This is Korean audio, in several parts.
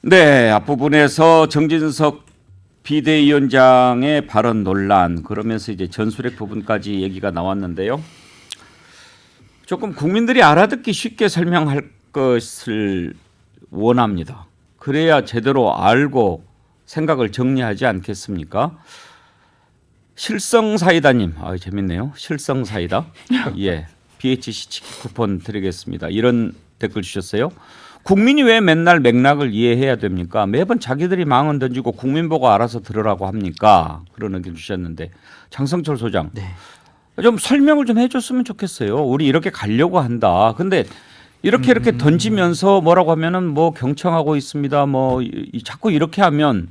네, 앞부분에서 정진석 비대위원장의 발언 논란 그러면서 이제 전술핵 부분까지 얘기가 나왔는데요. 조금 국민들이 알아듣기 쉽게 설명할 것을 원합니다. 그래야 제대로 알고 생각을 정리하지 않겠습니까? 실성사이다님, 재밌네요. 실성사이다. 예, BHC 치킨 쿠폰 드리겠습니다. 이런 댓글 주셨어요. 국민이 왜 맨날 맥락을 이해해야 됩니까? 매번 자기들이 망언 던지고 국민 보고 알아서 들으라고 합니까? 그런 의견 주셨는데 장성철 소장, 네. 좀 설명을 좀 해줬으면 좋겠어요. 우리 이렇게 가려고 한다. 근데 이렇게 던지면서 뭐라고 하면은 뭐 경청하고 있습니다. 뭐 자꾸 이렇게 하면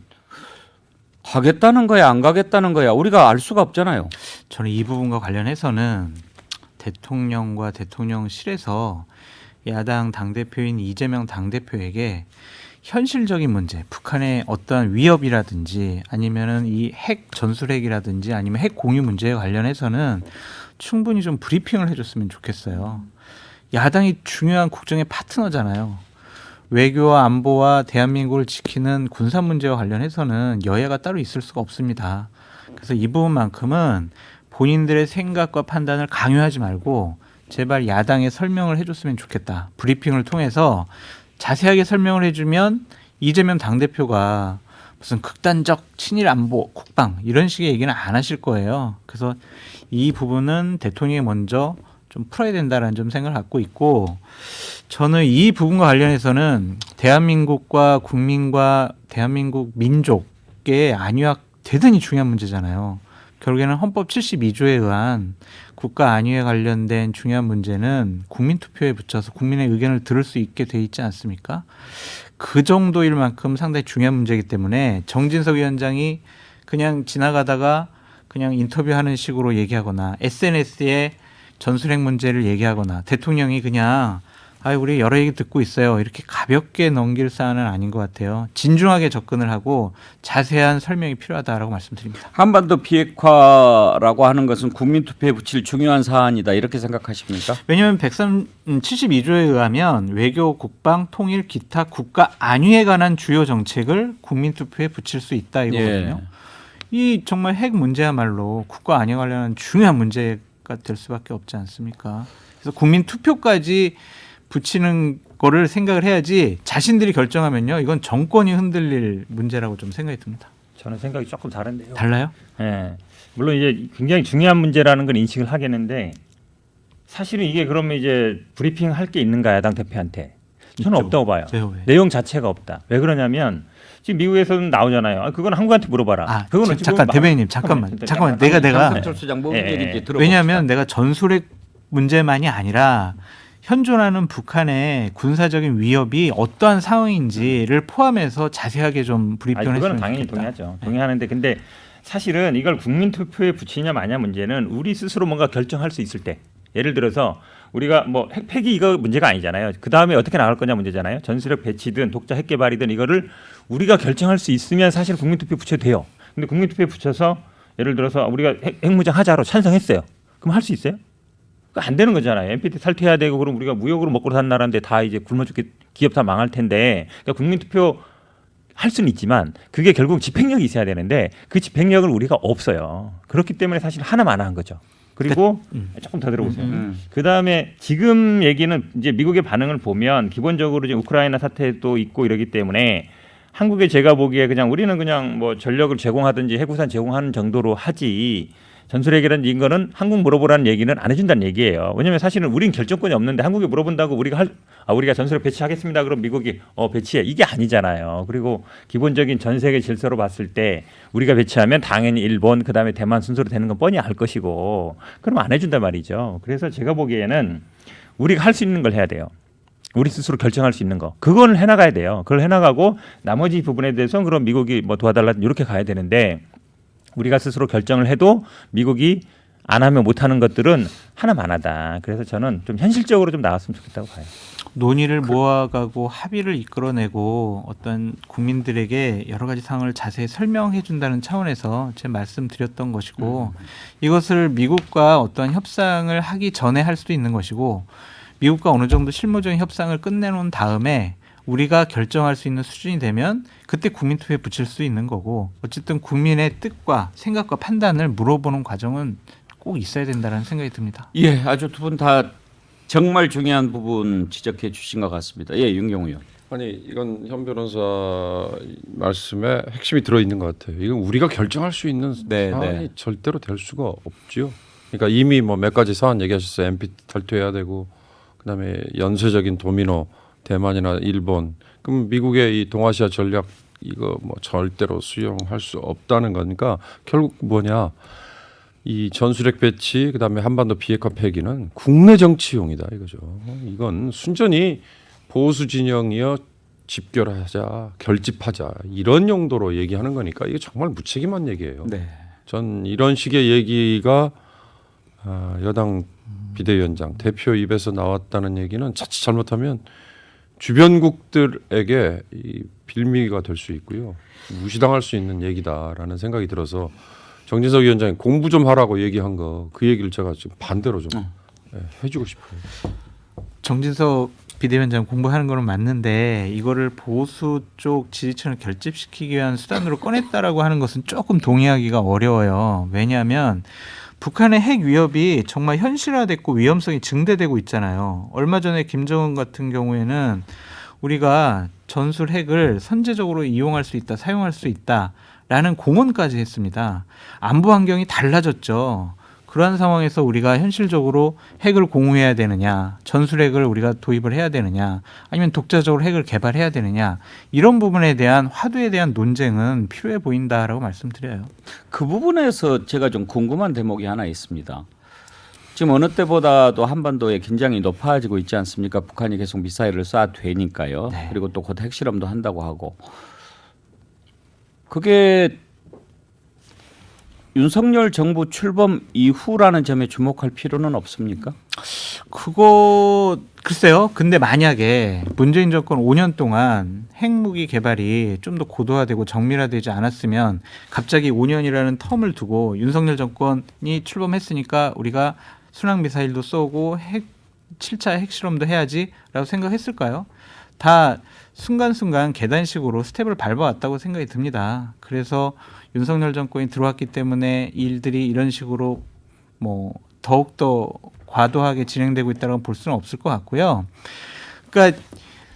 가겠다는 거야, 안 가겠다는 거야. 우리가 알 수가 없잖아요. 저는 이 부분과 관련해서는 대통령과 대통령실에서 야당 당대표인 이재명 당대표에게 현실적인 문제, 북한의 어떤 위협이라든지 아니면은 이 핵 전술핵이라든지 아니면 핵 공유 문제에 관련해서는 충분히 좀 브리핑을 해줬으면 좋겠어요. 야당이 중요한 국정의 파트너잖아요. 외교와 안보와 대한민국을 지키는 군사 문제와 관련해서는 여야가 따로 있을 수가 없습니다. 그래서 이 부분만큼은 본인들의 생각과 판단을 강요하지 말고 제발 야당에 설명을 해줬으면 좋겠다. 브리핑을 통해서 자세하게 설명을 해주면 이재명 당대표가 무슨 극단적 친일 안보 국방 이런 식의 얘기는 안 하실 거예요. 그래서 이 부분은 대통령이 먼저 좀 풀어야 된다라는 좀 생각을 갖고 있고, 저는 이 부분과 관련해서는 대한민국과 국민과 대한민국 민족의 안위와 대단히 중요한 문제잖아요. 결국에는 헌법 72조에 의한 국가 안위에 관련된 중요한 문제는 국민투표에 붙여서 국민의 의견을 들을 수 있게 돼 있지 않습니까? 그 정도일 만큼 상당히 중요한 문제이기 때문에 정진석 위원장이 그냥 지나가다가 그냥 인터뷰하는 식으로 얘기하거나 SNS에 전술핵 문제를 얘기하거나 대통령이 그냥 우리 여러 얘기 듣고 있어요. 이렇게 가볍게 넘길 사안은 아닌 것 같아요. 진중하게 접근을 하고 자세한 설명이 필요하다라고 말씀드립니다. 한반도 비핵화라고 하는 것은 국민투표에 붙일 중요한 사안이다. 이렇게 생각하십니까? 왜냐하면 172조에 의하면 외교, 국방, 통일, 기타 국가 안위에 관한 주요 정책을 국민투표에 붙일 수 있다 이거거든요. 예. 이 정말 핵 문제야말로 국가 안위에 관련한 중요한 문제가 될 수밖에 없지 않습니까? 그래서 국민투표까지 붙이는 거를 생각을 해야지 자신들이 결정하면요. 이건 정권이 흔들릴 문제라고 좀 생각이 듭니다. 저는 생각이 조금 다른데요. 달라요? 예. 물론 이제 굉장히 중요한 문제라는 걸 인식을 하겠는데 사실은 이게 그러면 이제 브리핑 할 게 있는가 야당 대표한테? 저는 있죠. 없다고 봐요. 왜요, 왜? 내용 자체가 없다. 왜 그러냐면 지금 미국에서는 나오잖아요. 그건 한국한테 물어봐라. 그거는 잠깐 대변인님 잠깐만 내가 장성철 소장 뭐 예, 이렇게 들어봅시다. 왜냐하면 내가 전술핵 문제만이 아니라 현존하는 북한의 군사적인 위협이 어떠한 상황인지를 포함해서 자세하게 좀 브리핑을 했으면 그거는 당연히 좋겠다. 동의하죠. 동의하는데 근데 사실은 이걸 국민투표에 붙이냐 마냐 문제는 우리 스스로 뭔가 결정할 수 있을 때, 예를 들어서 우리가 뭐 핵 폐기 이거 문제가 아니잖아요. 그 다음에 어떻게 나갈 거냐 문제잖아요. 전술핵 배치든 독자 핵 개발이든 이거를 우리가 결정할 수 있으면 사실 국민투표에 붙여도 돼요. 근데 국민투표에 붙여서 예를 들어서 우리가 핵무장 하자로 찬성했어요. 그럼 할 수 있어요? 안 되는 거잖아요. NPT 탈퇴해야 되고 그럼 우리가 무역으로 먹고 사는 나라인데 다 이제 굶어 죽게 기업 다 망할 텐데, 그러니까 국민투표 할 수는 있지만 그게 결국 집행력이 있어야 되는데 그 집행력을 우리가 없어요. 그렇기 때문에 사실 하나만한 거죠. 그리고 조금 더 들어보세요. 그 다음에 지금 얘기는 이제 미국의 반응을 보면 기본적으로 이제 우크라이나 사태도 있고 이러기 때문에 한국에 제가 보기에 그냥 우리는 그냥 뭐 전력을 제공하든지 해구산 제공하는 정도로 하지 전술핵이라는 이거는 한국 물어보라는 얘기는 안 해준다는 얘기예요. 왜냐하면 사실은 우린 결정권이 없는데 한국에 물어본다고 우리가 전술핵 배치하겠습니다. 그럼 미국이 배치해 이게 아니잖아요. 그리고 기본적인 전 세계 질서로 봤을 때 우리가 배치하면 당연히 일본 그다음에 대만 순서로 되는 건 뻔히 알 것이고 그럼 안 해준단 말이죠. 그래서 제가 보기에는 우리가 할 수 있는 걸 해야 돼요. 우리 스스로 결정할 수 있는 거 그걸 해나가야 돼요. 그걸 해나가고 나머지 부분에 대해서는 그럼 미국이 뭐 도와달라 이렇게 가야 되는데 우리가 스스로 결정을 해도 미국이 안 하면 못하는 것들은 하나만하다. 그래서 저는 좀 현실적으로 좀 나왔으면 좋겠다고 봐요. 논의를 모아가고 합의를 이끌어내고 어떤 국민들에게 여러 가지 상황을 자세히 설명해 준다는 차원에서 제 말씀드렸던 것이고 이것을 미국과 어떤 협상을 하기 전에 할 수도 있는 것이고 미국과 어느 정도 실무적인 협상을 끝내놓은 다음에 우리가 결정할 수 있는 수준이 되면 그때 국민투표에 붙일 수 있는 거고 어쨌든 국민의 뜻과 생각과 판단을 물어보는 과정은 꼭 있어야 된다는 생각이 듭니다. 예, 아주 두 분 다 정말 중요한 부분 지적해 주신 것 같습니다. 예, 윤경우 의원. 아니 이건 현 변호사 말씀에 핵심이 들어 있는 것 같아요. 이건 우리가 결정할 수 있는 네, 사안이 네. 절대로 될 수가 없죠. 그러니까 이미 뭐 몇 가지 사안 얘기하셨어요. NPT 탈퇴해야 되고 그다음에 연쇄적인 도미노 대만이나 일본. 그럼 미국의 이 동아시아 전략 이거 뭐 절대로 수용할 수 없다는 거니까 결국 뭐냐? 이 전술핵 배치 그다음에 한반도 비핵화 폐기는 국내 정치용이다 이거죠. 이건 순전히 보수 진영이여 집결하자, 결집하자 이런 용도로 얘기하는 거니까 이게 정말 무책임한 얘기예요. 네. 전 이런 식의 얘기가 여당 비대위원장 대표 입에서 나왔다는 얘기는 자칫 잘못하면 주변국들에게 이 빌미가 될 수 있고요. 무시당할 수 있는 얘기다라는 생각이 들어서 정진석 위원장이 공부 좀 하라고 얘기한 거 그 얘기를 제가 지금 반대로 좀 해주고 싶어요. 정진석 비대위원장 공부하는 거는 맞는데 이거를 보수 쪽 지지층을 결집시키기 위한 수단으로 꺼냈다라고 하는 것은 조금 동의하기가 어려워요. 왜냐하면 북한의 핵 위협이 정말 현실화됐고 위험성이 증대되고 있잖아요. 얼마 전에 김정은 같은 경우에는 우리가 전술 핵을 선제적으로 이용할 수 있다, 사용할 수 있다라는 공언까지 했습니다. 안보 환경이 달라졌죠. 그러한 상황에서 우리가 현실적으로 핵을 공유해야 되느냐, 전술핵을 우리가 도입을 해야 되느냐, 아니면 독자적으로 핵을 개발해야 되느냐, 이런 부분에 대한 화두에 대한 논쟁은 필요해 보인다라고 말씀드려요. 그 부분에서 제가 좀 궁금한 대목이 하나 있습니다. 지금 어느 때보다도 한반도의 긴장이 높아지고 있지 않습니까? 북한이 계속 미사일을 쏴대니까요. 네. 그리고 또 곧 핵실험도 한다고 하고. 그게 윤석열 정부 출범 이후라는 점에 주목할 필요는 없습니까? 그거 글쎄요. 근데 만약에 문재인 정권 5년 동안 핵무기 개발이 좀 더 고도화되고 정밀화되지 않았으면 갑자기 5년이라는 텀을 두고 윤석열 정권이 출범했으니까 우리가 순항 미사일도 쏘고 7차 핵실험도 해야지라고 생각했을까요? 다 순간순간 계단식으로 스텝을 밟아왔다고 생각이 듭니다. 그래서 윤석열 정권이 들어왔기 때문에 일들이 이런 식으로 뭐 더욱더 과도하게 진행되고 있다고 볼 수는 없을 것 같고요. 그러니까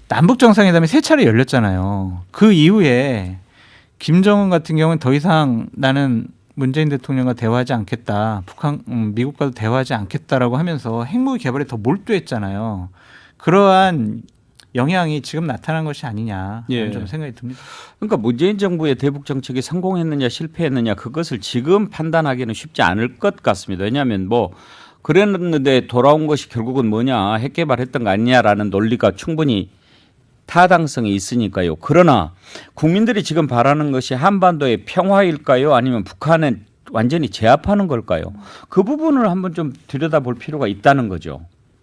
남북 정상회담이 3차례 열렸잖아요. 그 이후에 김정은 같은 경우는 더 이상 나는 문재인 대통령과 대화하지 않겠다. 미국과도 대화하지 않겠다라고 하면서 핵무기 개발에 더 몰두했잖아요. 그러한 영향이 지금 나타난 것이 아니냐 예. 좀 생각이 듭니다. 그러니까 문재인 정부의 대북 정책이 성공했느냐 실패했느냐 그것을 지금 판단하기는 쉽지 않을 것 같습니다. 왜냐하면 뭐 그랬는데 돌아온 것이 결국은 뭐냐 핵 개발했던 거 아니냐라는 논리가 충분히 타당성이 있으니까요. 그러나 국민들이 지금 바라는 것이 한반도의 평화일까요? 아니면 북한은 완전히 제압하는 걸까요? 그 부분을 한번 좀 들여다볼 필요가 있다는 거죠.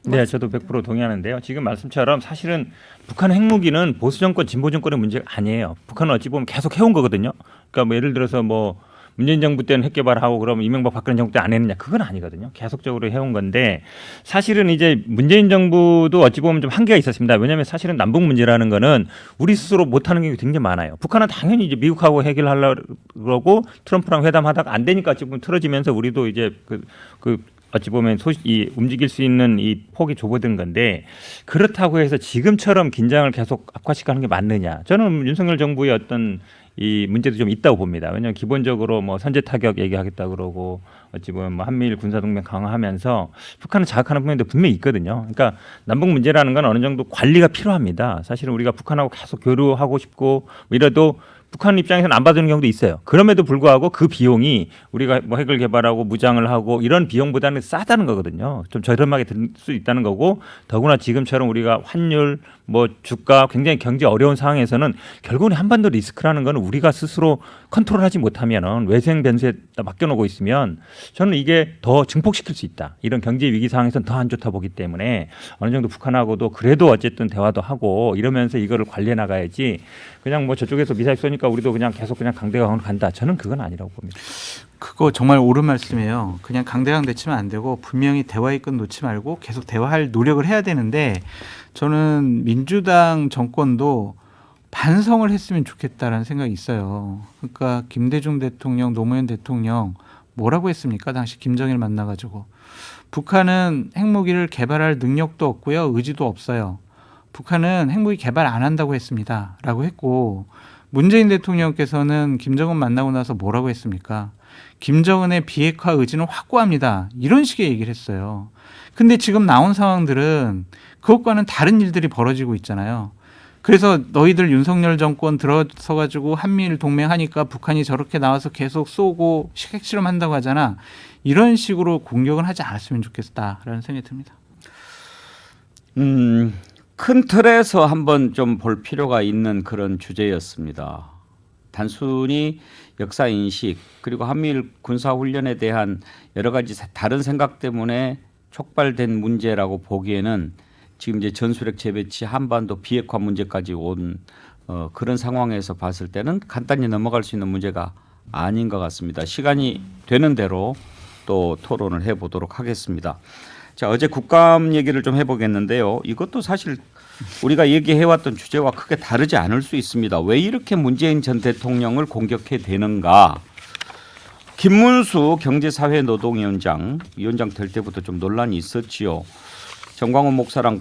네, 저도 100% 동의하는데요. 지금 말씀처럼 사실은 북한 핵무기는 보수 정권, 진보 정권의 문제가 아니에요. 북한은 어찌 보면 계속 해온 거거든요. 그러니까 뭐 예를 들어서 뭐 문재인 정부 때는 핵 개발하고 그러면 이명박 박근혜 정부 때 안 했느냐, 그건 아니거든요. 계속적으로 해온 건데 사실은 이제 문재인 정부도 어찌 보면 좀 한계가 있었습니다. 왜냐하면 사실은 남북 문제라는 거는 우리 스스로 못하는 게 굉장히 많아요. 북한은 당연히 이제 미국하고 해결하려고 그러고 트럼프랑 회담하다가 안 되니까 어찌 보면 틀어지면서 우리도 이제 어찌 보면 이 움직일 수 있는 이 폭이 좁아든 건데 그렇다고 해서 지금처럼 긴장을 계속 악화시키는 게 맞느냐? 저는 윤석열 정부의 어떤 이 문제도 좀 있다고 봅니다. 왜냐하면 기본적으로 뭐 선제 타격 얘기하겠다 그러고 어찌 보면 뭐 한미일 군사동맹 강화하면서 북한을 자극하는 부분도 분명히 있거든요. 그러니까 남북 문제라는 건 어느 정도 관리가 필요합니다. 사실은 우리가 북한하고 계속 교류하고 싶고 뭐 이래도 북한 입장에서는 안 받는 경우도 있어요. 그럼에도 불구하고 그 비용이 우리가 뭐 핵을 개발하고 무장을 하고 이런 비용보다는 싸다는 거거든요. 좀 저렴하게 들 수 있다는 거고 더구나 지금처럼 우리가 환율 뭐 주가 굉장히 경제 어려운 상황에서는 결국은 한반도 리스크라는 거는 우리가 스스로 컨트롤하지 못하면은 외생 변수에 맡겨놓고 있으면 저는 이게 더 증폭시킬 수 있다. 이런 경제 위기 상황에서는 더 안 좋다 보기 때문에 어느 정도 북한하고도 그래도 어쨌든 대화도 하고 이러면서 이거를 관리해 나가야지 그냥 뭐 저쪽에서 미사일 쏘니 그러니까 우리도 그냥 계속 그냥 강대강으로 간다. 저는 그건 아니라고 봅니다. 그거 정말 옳은 말씀이에요. 그냥 강대강 대치면 안 되고 분명히 대화의 끈 놓지 말고 계속 대화할 노력을 해야 되는데 저는 민주당 정권도 반성을 했으면 좋겠다라는 생각이 있어요. 그러니까 김대중 대통령, 노무현 대통령 뭐라고 했습니까? 당시 김정일 만나가지고 북한은 핵무기를 개발할 능력도 없고요, 의지도 없어요. 북한은 핵무기 개발 안 한다고 했습니다. 라고 했고 문재인 대통령께서는 김정은 만나고 나서 뭐라고 했습니까? 김정은의 비핵화 의지는 확고합니다. 이런 식의 얘기를 했어요. 근데 지금 나온 상황들은 그것과는 다른 일들이 벌어지고 있잖아요. 그래서 너희들 윤석열 정권 들어서가지고 한미일 동맹하니까 북한이 저렇게 나와서 계속 쏘고 핵실험한다고 하잖아. 이런 식으로 공격은 하지 않았으면 좋겠다라는 생각이 듭니다. 큰 틀에서 한번 좀 볼 필요가 있는 그런 주제였습니다. 단순히 역사 인식 그리고 한미일 군사 훈련에 대한 여러 가지 다른 생각 때문에 촉발된 문제라고 보기에는 지금 이제 전술핵 재배치 한반도 비핵화 문제까지 온 그런 상황에서 봤을 때는 간단히 넘어갈 수 있는 문제가 아닌 것 같습니다. 시간이 되는 대로 또 토론을 해보도록 하겠습니다. 자, 어제 국감 얘기를 좀 해보겠는데요. 이것도 사실 우리가 얘기해왔던 주제와 크게 다르지 않을 수 있습니다. 왜 이렇게 문재인 전 대통령을 공격해 대는가? 김문수 경제사회노동위원장 될 때부터 좀 논란이 있었지요. 정광훈 목사랑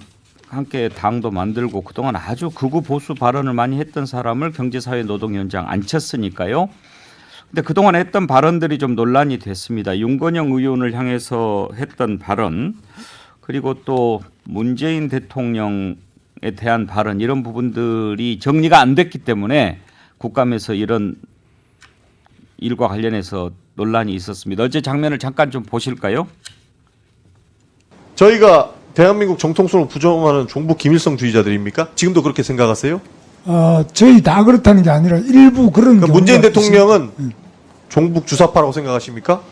함께 당도 만들고 그동안 아주 극우 보수 발언을 많이 했던 사람을 경제사회노동위원장 앉혔으니까요. 근데 그동안 했던 발언들이 좀 논란이 됐습니다. 윤건영 의원을 향해서 했던 발언 그리고 또 문재인 대통령에 대한 발언 이런 부분들이 정리가 안 됐기 때문에 국감에서 이런 일과 관련해서 논란이 있었습니다. 어제 장면을 잠깐 좀 보실까요? 저희가 대한민국 정통성을 부정하는 종북 김일성주의자들입니까? 지금도 그렇게 생각하세요? 저희 다 그렇다는 게 아니라 일부 그런 그러니까 문재인 경우가 대통령은 있습니다. 종북 주사파라고 생각하십니까?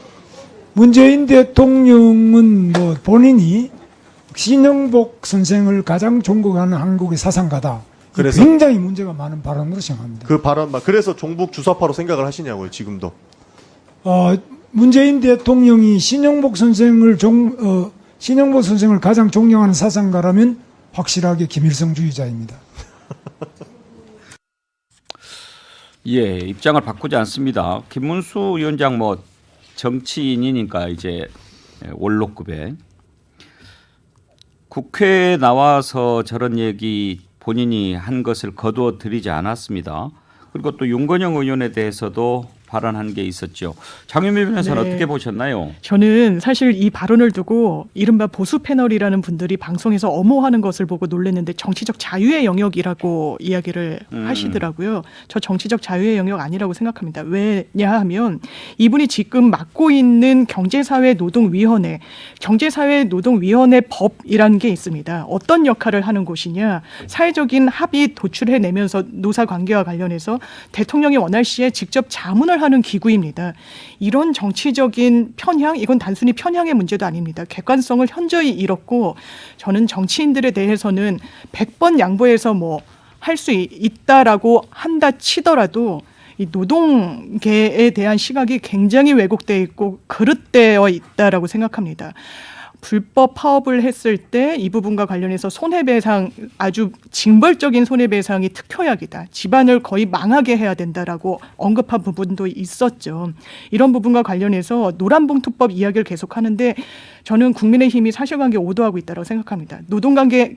문재인 대통령은 뭐 본인이 신영복 선생을 가장 존경하는 한국의 사상가다. 그래서? 굉장히 문제가 많은 발언으로 생각합니다. 그 발언만 그래서 종북 주사파로 생각을 하시냐고요, 지금도. 문재인 대통령이 신영복 선생을 가장 존경하는 사상가라면 확실하게 김일성주의자입니다. 예, 입장을 바꾸지 않습니다. 김문수 위원장 뭐 정치인이니까 이제 원로급에 국회에 나와서 저런 얘기 본인이 한 것을 거두어 드리지 않았습니다. 그리고 또 윤건영 의원에 대해서도 발언한 게 있었죠. 장윤미 변호사는 네. 어떻게 보셨나요? 저는 사실 이 발언을 두고 이른바 보수 패널이라는 분들이 방송에서 엄호하는 것을 보고 놀랐는데 정치적 자유의 영역이라고 이야기를 하시더라고요. 저 정치적 자유의 영역 아니라고 생각합니다. 왜냐하면 이분이 지금 맡고 있는 경제사회노동위원회 법이라는 게 있습니다. 어떤 역할을 하는 곳이냐. 사회적인 합의 도출해내면서 노사관계와 관련해서 대통령이 원할 시에 직접 자문을 하는 기구입니다. 이런 정치적인 편향, 이건 단순히 편향의 문제도 아닙니다. 객관성을 현저히 잃었고 저는 정치인들에 대해서는 100번 양보해서 뭐 할 수 있다라고 한다 치더라도 이 노동계에 대한 시각이 굉장히 왜곡되어 있고 그릇되어 있다라고 생각합니다. 불법 파업을 했을 때 이 부분과 관련해서 손해배상 아주 징벌적인 손해배상이 특효약이다. 집안을 거의 망하게 해야 된다라고 언급한 부분도 있었죠. 이런 부분과 관련해서 노란봉투법 이야기를 계속하는데 저는 국민의힘이 사실관계 오도하고 있다고 생각합니다. 노동관계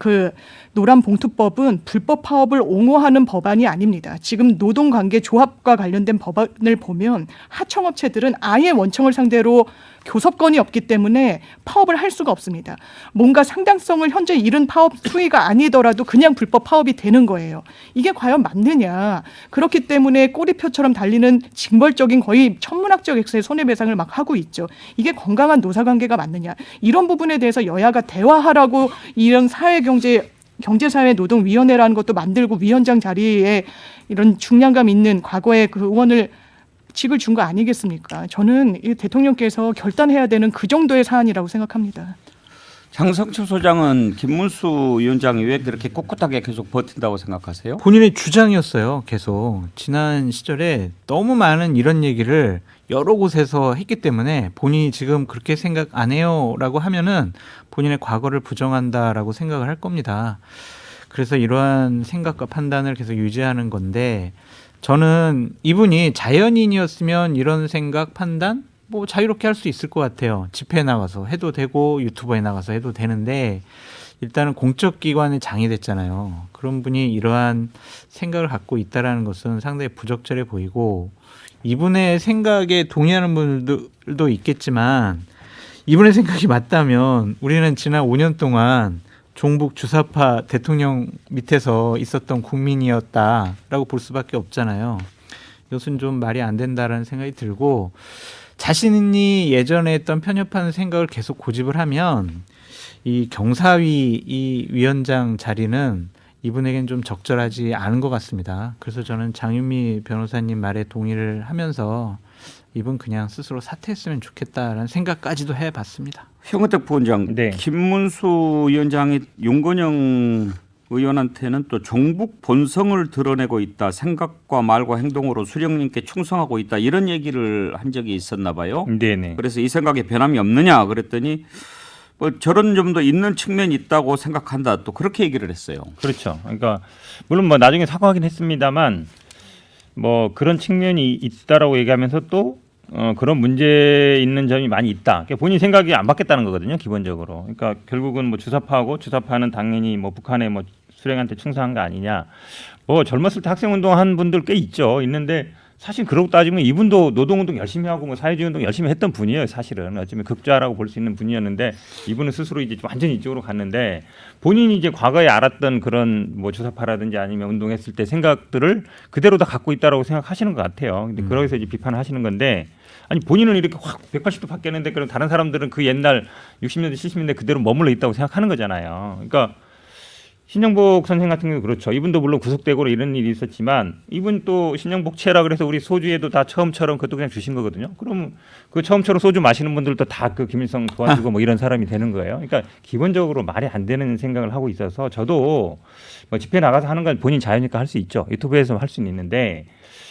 노란봉투법은 불법 파업을 옹호하는 법안이 아닙니다. 지금 노동관계 조합과 관련된 법안을 보면 하청업체들은 아예 원청을 상대로 교섭권이 없기 때문에 파업을 할 수가 없습니다. 뭔가 상당성을 현재 잃은 파업 수위가 아니더라도 그냥 불법 파업이 되는 거예요. 이게 과연 맞느냐. 그렇기 때문에 꼬리표처럼 달리는 징벌적인 거의 천문학적 액수의 손해배상을 막 하고 있죠. 이게 건강한 노사관계가 맞느냐. 이런 부분에 대해서 여야가 대화하라고 이런 경제사회노동위원회라는 것도 만들고 위원장 자리에 이런 중량감 있는 과거의 그 의원을 직을 준 거 아니겠습니까? 저는 이 대통령께서 결단해야 되는 그 정도의 사안이라고 생각합니다. 장성철 소장은 김문수 위원장이 왜 그렇게 꿋꿋하게 계속 버틴다고 생각하세요? 본인의 주장이었어요. 계속 지난 시절에 너무 많은 이런 얘기를 여러 곳에서 했기 때문에 본인이 지금 그렇게 생각 안 해요라고 하면은 본인의 과거를 부정한다라고 생각을 할 겁니다. 그래서 이러한 생각과 판단을 계속 유지하는 건데 저는 이분이 자연인이었으면 이런 생각 판단 뭐 자유롭게 할 수 있을 것 같아요. 집회에 나가서 해도 되고 유튜브에 나가서 해도 되는데 일단은 공적 기관에 장이 됐잖아요. 그런 분이 이러한 생각을 갖고 있다라는 것은 상당히 부적절해 보이고 이분의 생각에 동의하는 분들도 있겠지만 이분의 생각이 맞다면 우리는 지난 5년 동안 종북 주사파 대통령 밑에서 있었던 국민이었다라고 볼 수밖에 없잖아요. 이것은 좀 말이 안 된다라는 생각이 들고 자신이 예전에 했던 편협한 생각을 계속 고집을 하면 이 경사위 이 위원장 자리는 이분에겐 좀 적절하지 않은 것 같습니다. 그래서 저는 장윤미 변호사님 말에 동의를 하면서 이분 그냥 스스로 사퇴했으면 좋겠다라는 생각까지도 해봤습니다. 형은택 부원장, 네. 김문수 위원장이 윤건영 의원한테는 또 종북 본성을 드러내고 있다. 생각과 말과 행동으로 수령님께 충성하고 있다. 이런 얘기를 한 적이 있었나 봐요. 네네. 그래서 이 생각에 변함이 없느냐 그랬더니 뭐 저런 점도 있는 측면이 있다고 생각한다. 또 그렇게 얘기를 했어요. 그렇죠. 그러니까 물론 뭐 나중에 사과하긴 했습니다만 뭐 그런 측면이 있다라고 얘기하면서 또 그런 문제 있는 점이 많이 있다. 그러니까 본인 생각이 안 바뀌었다는 거거든요, 기본적으로. 그러니까 결국은 뭐 주사파하고 주사파는 당연히 뭐 북한의 뭐 수령한테 충성한 거 아니냐. 뭐 젊었을 때 학생운동한 분들 꽤 있는데 사실 그러고 따지면 이분도 노동운동 열심히 하고 뭐 사회주의운동 열심히 했던 분이에요. 사실은 어쩌면 극좌라고 볼 수 있는 분이었는데 이분은 스스로 이제 완전히 이쪽으로 갔는데 본인이 이제 과거에 알았던 그런 뭐 주사파라든지 아니면 운동했을 때 생각들을 그대로 다 갖고 있다라고 생각하시는 것 같아요. 근데 그러면서 이제 비판을 하시는 건데 아니 본인은 이렇게 확 180도 바뀌었는데 그럼 다른 사람들은 그 옛날 60년대 70년대 그대로 머물러 있다고 생각하는 거잖아요. 그러니까 신영복 선생 같은 경우 그렇죠. 이분도 물론 구속되고 이런 일이 있었지만 이분 또 신영복체라 그래서 우리 소주에도 다 처음처럼 그것도 그냥 주신 거거든요. 그럼 그 처음처럼 소주 마시는 분들도 다 그 김일성 도와주고 뭐 이런 사람이 되는 거예요. 그러니까 기본적으로 말이 안 되는 생각을 하고 있어서 저도 뭐 집회 나가서 하는 건 본인 자유니까 할 수 있죠. 유튜브에서 할 수는 있는데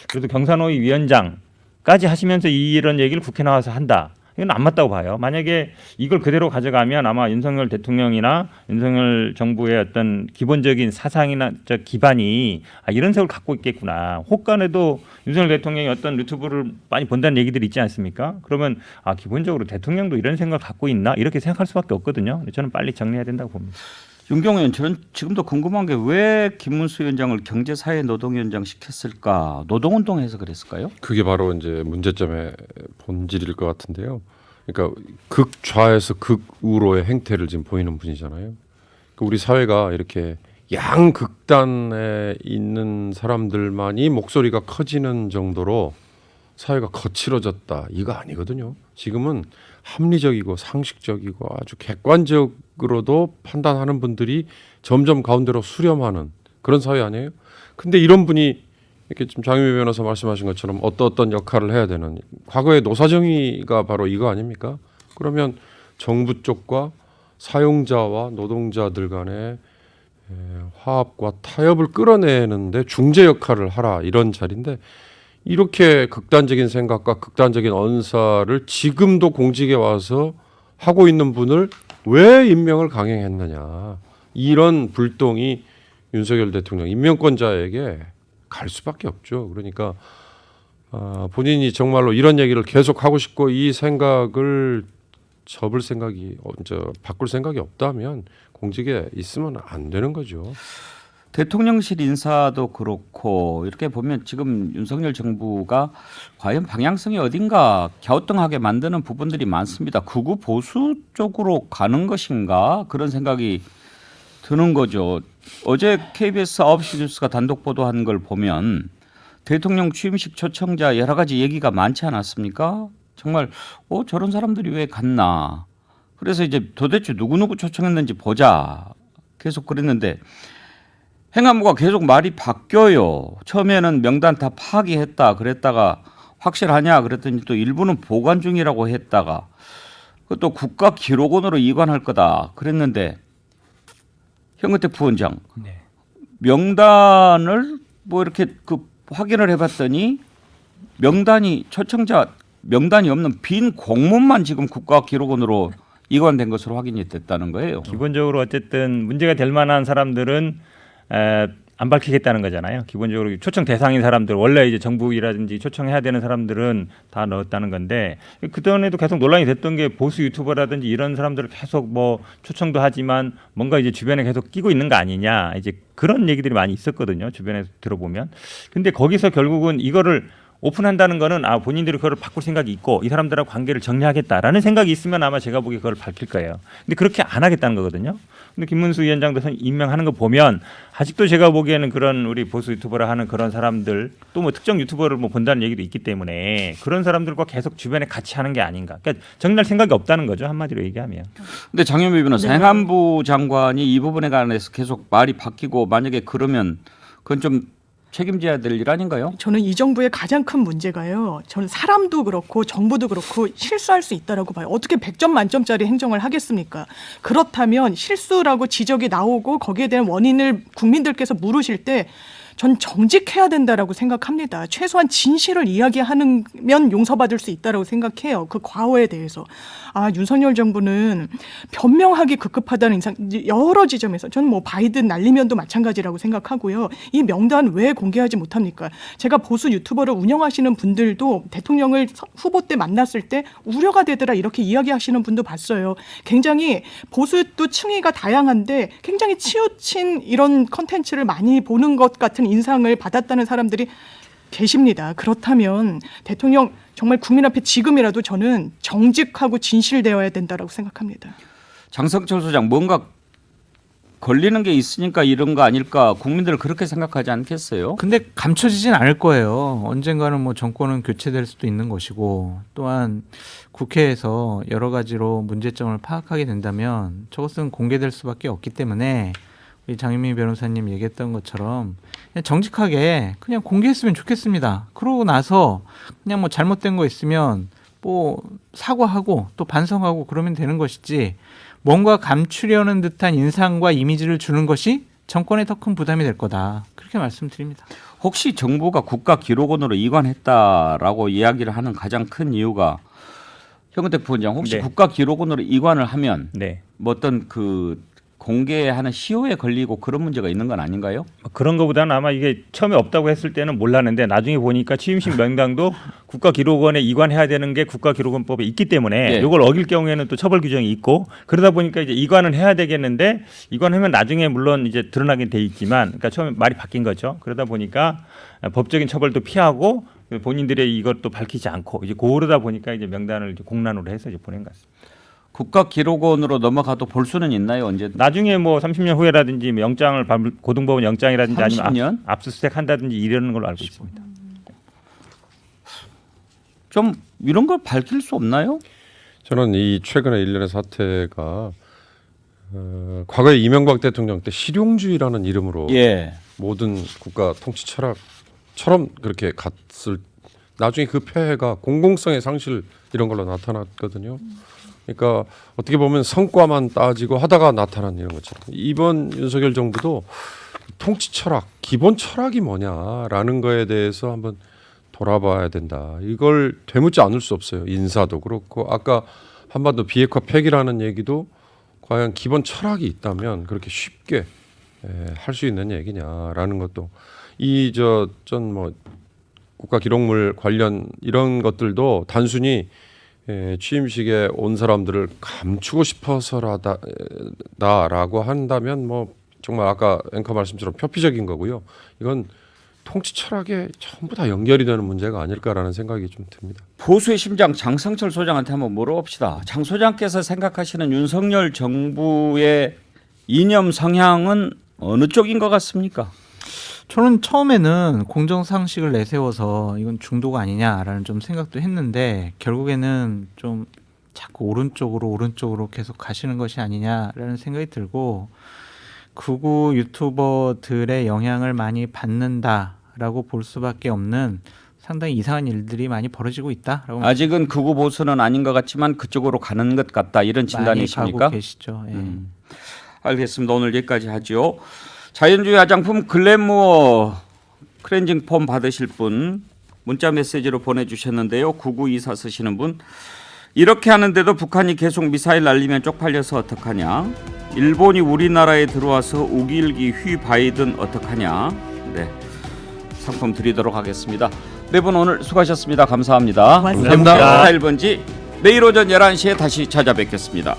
그래도 경산호위 위원장까지 하시면서 이런 얘기를 국회 나와서 한다. 이건 안 맞다고 봐요. 만약에 이걸 그대로 가져가면 아마 윤석열 대통령이나 윤석열 정부의 어떤 기본적인 사상이나 기반이 이런 색을 갖고 있겠구나. 혹간에도 윤석열 대통령이 어떤 유튜브를 많이 본다는 얘기들이 있지 않습니까? 그러면 기본적으로 대통령도 이런 생각을 갖고 있나? 이렇게 생각할 수밖에 없거든요. 저는 빨리 정리해야 된다고 봅니다. 윤경호 의원, 저는 지금도 궁금한 게 왜 김문수 위원장을 경제사회노동위원장 시켰을까? 노동운동해서 그랬을까요? 그게 바로 이제 문제점의 본질일 것 같은데요. 그러니까 극좌에서 극우로의 행태를 지금 보이는 분이잖아요. 그러니까 우리 사회가 이렇게 양극단에 있는 사람들만이 목소리가 커지는 정도로 사회가 거칠어졌다. 이거 아니거든요. 지금은 합리적이고 상식적이고 아주 객관적으로도 판단하는 분들이 점점 가운데로 수렴하는 그런 사회 아니에요? 근데 이런 분이 이렇게 지금 장윤미 변호사 말씀하신 것처럼 어떤 역할을 해야 되는 과거의 노사정의가 바로 이거 아닙니까? 그러면 정부 쪽과 사용자와 노동자들 간의 화합과 타협을 끌어내는데 중재 역할을 하라 이런 자리인데 이렇게 극단적인 생각과 극단적인 언사를 지금도 공직에 와서 하고 있는 분을 왜 임명을 강행했느냐. 이런 불똥이 윤석열 대통령 임명권자에게 갈 수밖에 없죠. 그러니까 본인이 정말로 이런 얘기를 계속 하고 싶고 이 생각을 바꿀 생각이 없다면 공직에 있으면 안 되는 거죠. 대통령실 인사도 그렇고 이렇게 보면 지금 윤석열 정부가 과연 방향성이 어딘가 갸우뚱하게 만드는 부분들이 많습니다. 극우 보수 쪽으로 가는 것인가 그런 생각이 드는 거죠. 어제 KBS 9시 뉴스가 단독 보도한 걸 보면 대통령 취임식 초청자 여러 가지 얘기가 많지 않았습니까? 정말 저런 사람들이 왜 갔나. 그래서 이제 도대체 누구누구 초청했는지 보자. 계속 그랬는데 행안부가 계속 말이 바뀌어요. 처음에는 명단 다 파기했다 그랬다가 확실하냐 그랬더니 또 일부는 보관 중이라고 했다가 그것도 국가기록원으로 이관할 거다 그랬는데 현근택 부원장 네. 명단을 뭐 이렇게 그 확인을 해봤더니 명단이 초청자 명단이 없는 빈 공문만 지금 국가기록원으로 이관된 것으로 확인이 됐다는 거예요. 기본적으로 어쨌든 문제가 될 만한 사람들은 안 밝히겠다는 거잖아요. 기본적으로 초청 대상인 사람들 원래 이제 정부이라든지 초청해야 되는 사람들은 다 넣었다는 건데 그전에도 계속 논란이 됐던 게 보수 유튜버라든지 이런 사람들을 계속 뭐 초청도 하지만 뭔가 이제 주변에 계속 끼고 있는 거 아니냐 이제 그런 얘기들이 많이 있었거든요. 주변에서 들어보면. 근데 거기서 결국은 이거를 오픈한다는 거는 본인들이 그걸 바꿀 생각이 있고 이 사람들하고 관계를 정리하겠다라는 생각이 있으면 아마 제가 보기에 그걸 밝힐 거예요. 근데 그렇게 안 하겠다는 거거든요. 근데 김문수 위원장도 임명하는 거 보면 아직도 제가 보기에는 그런 우리 보수 유튜버라 하는 그런 사람들 또 뭐 특정 유튜버를 뭐 본다는 얘기도 있기 때문에 그런 사람들과 계속 주변에 같이 하는 게 아닌가. 그러니까 정리할 생각이 없다는 거죠. 한마디로 얘기하면. 근데 장현미 변호사 행안부 장관이 이 부분에 관해서 계속 말이 바뀌고 만약에 그러면 그건 좀 책임져야 될 일 아닌가요? 저는 이 정부의 가장 큰 문제가요. 저는 사람도 그렇고 정부도 그렇고 실수할 수 있다라고 봐요. 어떻게 100점 만점짜리 행정을 하겠습니까? 그렇다면 실수라고 지적이 나오고 거기에 대한 원인을 국민들께서 물으실 때 전 정직해야 된다라고 생각합니다. 최소한 진실을 이야기하면 용서받을 수 있다라고 생각해요. 그 과오에 대해서. 윤석열 정부는 변명하기 급급하다는 인상 여러 지점에서 저는 뭐 바이든 날리면도 마찬가지라고 생각하고요. 이 명단 왜 공개하지 못합니까? 제가 보수 유튜버를 운영하시는 분들도 대통령을 후보 때 만났을 때 우려가 되더라 이렇게 이야기하시는 분도 봤어요. 굉장히 보수도 층위가 다양한데 굉장히 치우친 이런 컨텐츠를 많이 보는 것 같은 인상을 받았다는 사람들이 계십니다. 그렇다면 대통령 정말 국민 앞에 지금이라도 저는 정직하고 진실되어야 된다라고 생각합니다. 장성철 소장 뭔가 걸리는 게 있으니까 이런 거 아닐까 국민들 그렇게 생각하지 않겠어요? 근데 감춰지진 않을 거예요. 언젠가는 뭐 정권은 교체될 수도 있는 것이고 또한 국회에서 여러 가지로 문제점을 파악하게 된다면 저것은 공개될 수밖에 없기 때문에 우리 장현미 변호사님 얘기했던 것처럼 그냥 정직하게 그냥 공개했으면 좋겠습니다. 그러고 나서 그냥 뭐 잘못된 거 있으면 뭐 사과하고 또 반성하고 그러면 되는 것이지 뭔가 감추려는 듯한 인상과 이미지를 주는 것이 정권에 더 큰 부담이 될 거다. 그렇게 말씀드립니다. 혹시 정부가 국가기록원으로 이관했다라고 이야기를 하는 가장 큰 이유가 현근택 부원장 혹시 네. 국가기록원으로 이관을 하면 네. 뭐 어떤 그 공개하는 시효에 걸리고 그런 문제가 있는 건 아닌가요? 그런 거보다는 아마 이게 처음에 없다고 했을 때는 몰랐는데 나중에 보니까 취임식 명단도 국가기록원에 이관해야 되는 게 국가기록원법에 있기 때문에 예. 이걸 어길 경우에는 또 처벌 규정이 있고 그러다 보니까 이제 이관을 해야 되겠는데 이관하면 나중에 물론 이제 드러나긴 돼 있지만 그러니까 처음에 말이 바뀐 거죠. 그러다 보니까 법적인 처벌도 피하고 본인들의 이것도 밝히지 않고 이제 그러다 보니까 이제 명단을 이제 공란으로 해서 이제 보낸 것 같습니다. 국가기록원으로 넘어가도 볼 수는 있나요? 언제? 나중에 뭐 30년 후에라든지 뭐 영장을 고등법원 영장이라든지 30년? 아니면 압수수색 한다든지 이러는 걸로 알고 있습니다. 좀 이런 걸 밝힐 수 없나요? 저는 이 최근의 일련의 사태가 과거에 이명박 대통령 때 실용주의라는 이름으로 예. 모든 국가 통치 철학처럼 그렇게 갔을 나중에 그 폐해가 공공성의 상실 이런 걸로 나타났거든요. 그러니까 어떻게 보면 성과만 따지고 하다가 나타난 이런 것처럼 이번 윤석열 정부도 통치 철학, 기본 철학이 뭐냐라는 거에 대해서 한번 돌아봐야 된다. 이걸 되묻지 않을 수 없어요. 인사도 그렇고 아까 한반도 비핵화 폐기라는 얘기도 과연 기본 철학이 있다면 그렇게 쉽게 할 수 있는 얘기냐라는 것도 전 뭐 국가 기록물 관련 이런 것들도 단순히 취임식에 온 사람들을 감추고 싶어서라다라고 한다면 뭐 정말 아까 앵커 말씀처럼 표피적인 거고요. 이건 통치 철학에 전부 다 연결이 되는 문제가 아닐까라는 생각이 좀 듭니다. 보수의 심장 장성철 소장한테 한번 물어봅시다. 장 소장께서 생각하시는 윤석열 정부의 이념 성향은 어느 쪽인 것 같습니까? 저는 처음에는 공정상식을 내세워서 이건 중도가 아니냐라는 좀 생각도 했는데 결국에는 좀 자꾸 오른쪽으로 계속 가시는 것이 아니냐라는 생각이 들고 극우 유튜버들의 영향을 많이 받는다라고 볼 수밖에 없는 상당히 이상한 일들이 많이 벌어지고 있다라고 아직은 극우 보수는 아닌 것 같지만 그쪽으로 가는 것 같다 이런 많이 진단이십니까? 가고 계시죠. 예. 알겠습니다. 오늘 여기까지 하죠. 자연주의 화장품 글래무어 클렌징 폼 받으실 분 문자 메시지로 보내주셨는데요. 9924 쓰시는 분 이렇게 하는데도 북한이 계속 미사일 날리면 쪽팔려서 어떡하냐. 일본이 우리나라에 들어와서 우길기 휘 바이든 어떡하냐. 네, 상품 드리도록 하겠습니다. 네 분 오늘 수고하셨습니다. 감사합니다. 고맙습니다. 감사합니다. 1번지 내일 오전 11시에 다시 찾아뵙겠습니다.